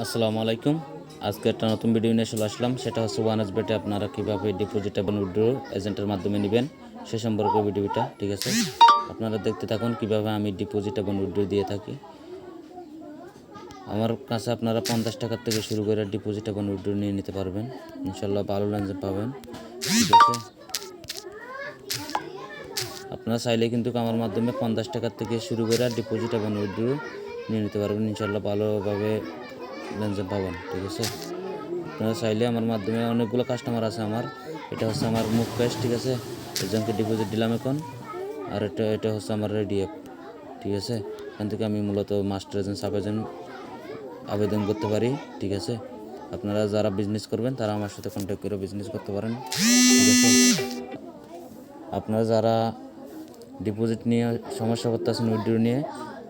আসসালামু আলাইকুম। আজকে একটা নতুন ভিডিও নিয়ে চলে আসলাম। সেটা হচ্ছে ওয়ানএসবেটে আপনারা কীভাবে ডিপোজিট এবং উইথড্র এজেন্টের মাধ্যমে নেবেন সে সম্পর্কে ভিডিওটা, ঠিক আছে? আপনারা দেখতে থাকুন কীভাবে আমি ডিপোজিট এবং উইথড্র দিয়ে থাকি। আমার কাছে আপনারা 50 টাকার থেকে শুরু করে ডিপোজিট এবং উইথড্র নিয়ে নিতে পারবেন। ইনশাল্লাহ ভালো লেনদেন পাবেন, ঠিক আছে? আপনারা চাইলে কিন্তু আমার মাধ্যমে 50 টাকার থেকে শুরু করে ডিপোজিট এবং উইথড্র নিয়ে নিতে পারবেন। ইনশাল্লাহ ভালোভাবে লেনদেন পাবেন, ঠিক আছে? আপনারা চাইলে আমার মাধ্যমে অনেকগুলো কাস্টমার আছে আমার। এটা হচ্ছে আমার মুভ ক্যাশ, ঠিক আছে? একজনকে ডিপোজিট দিলাম এখন। আর এটা হচ্ছে আমার রেডি অ্যাপ, ঠিক আছে? এখান থেকে আমি মূলত মাস্টার এজেন্ট সাব এজেন্ট আবেদন করতে পারি, ঠিক আছে? আপনারা যারা বিজনেস করবেন তারা আমার সাথে কন্ট্যাক্ট করে বিজনেস করতে পারেন, ঠিক আছে? আপনারা যারা ডিপোজিট নিয়ে সমস্যা করতেছেন, উইথড্র নিয়ে,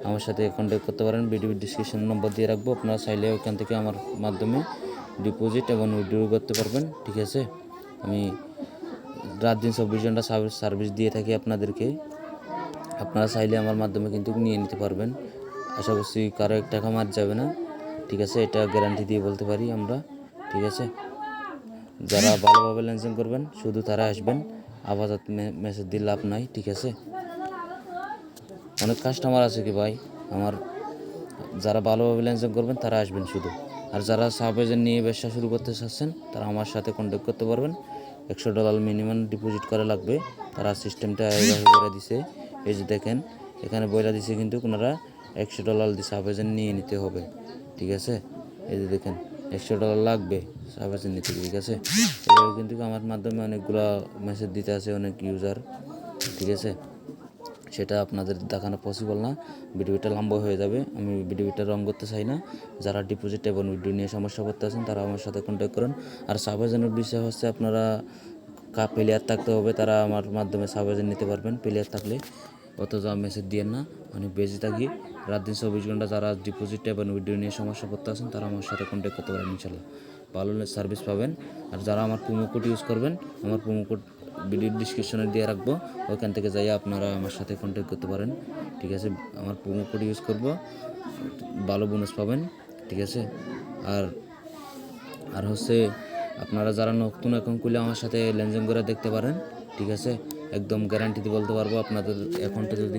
আমার সাথে কন্ট্যাক্ট করতে পারেন। ভিডিও ডিসক্রিপশন নম্বর দিয়ে রাখবো। আপনারা চাইলে ওইখান থেকে আমার মাধ্যমে ডিপোজিট এবং উইথড্র করতে পারবেন, ঠিক আছে? আমি রাত দিন 24 ঘন্টা সার্ভিস দিয়ে থাকি আপনাদেরকে। আপনারা চাইলে আমার মাধ্যমে কিন্তু নিয়ে নিতে পারবেন। আশা করছি কারো 1 টাকা মার যাবে না, ঠিক আছে? এটা গ্যারান্টি দিয়ে বলতে পারি আমরা, ঠিক আছে? যারা ভালোভাবে লেনদেন করবেন শুধু তারা আসবেন, আপাতত মেসেজ দিয়ে লাভ নাই, ঠিক আছে? অনেক কাস্টমার আছে কি ভাই আমার, যারা ভালোভাবে লেনদেন করবেন তারা আসবেন শুধু। আর যারা সাব এজেন্ট নিয়ে ব্যবসা শুরু করতে চাচ্ছেন তারা আমার সাথে কন্ট্যাক্ট করতে পারবেন। $100 মিনিমাম ডিপোজিট করা লাগবে। তারা সিস্টেমটা এইভাবে করে দিছে, এই যে দেখেন এখানে বইলা দিছে, কিন্তু ওনারা $100 দিয়ে সাব এজেন্ট নিয়ে নিতে হবে, ঠিক আছে? এই যে দেখেন $100 লাগবে সাব এজেন্ট নিতে, ঠিক আছে? এভাবে কিন্তু আমার মাধ্যমে অনেকগুলো মেসেজ দিতে আছে অনেক ইউজার, ঠিক আছে? সেটা আপনাদের দেখানো পসিবল না, ভিডিওটা লম্বা হয়ে যাবে। আমি ভিডিওটা রং করতে চাই না। যারা ডিপোজিট এবং উইথড্র নিয়ে সমস্যা করতে আছেন তারা আমার সাথে কন্ট্যাক্ট করুন। আর সাব এজেন্টের বিষয় হচ্ছে আপনারা প্লেয়ার থাকতে হবে, তারা আমার মাধ্যমে সাব এজেন্ট নিতে পারবেন প্লেয়ার থাকলে। অথচ মেসেজ দিয়ে না, অনেক বেশি থাকি। রাত দিন 24 ঘন্টা যারা ডিপোজিট এবং উইথড্র নিয়ে সমস্যা করতে আছেন তারা আমার সাথে কন্ট্যাক্ট করতে পারেন, ইনশাল্লাহ ভালো সার্ভিস পাবেন। আর যারা আমার প্রোমো কোড ইউজ করবেন, আমার প্রোমো কোড ভিডিও ডিসক্রিপশনে দিয়ে রাখবো, ওইখান থেকে যাই আপনারা আমার সাথে কন্ট্যাক্ট করতে পারেন, ঠিক আছে? আমার প্রোমো কোড ইউজ করবো, ভালো বোনাস পাবেন, ঠিক আছে? আর আর হচ্ছে আপনারা যারা নতুন অ্যাকাউন্ট খুলে আমার সাথে লেনদেন করে দেখতে পারেন, ঠিক আছে? একদম গ্যারান্টি দিয়ে বলতে পারবো আপনাদের অ্যাকাউন্টে যদি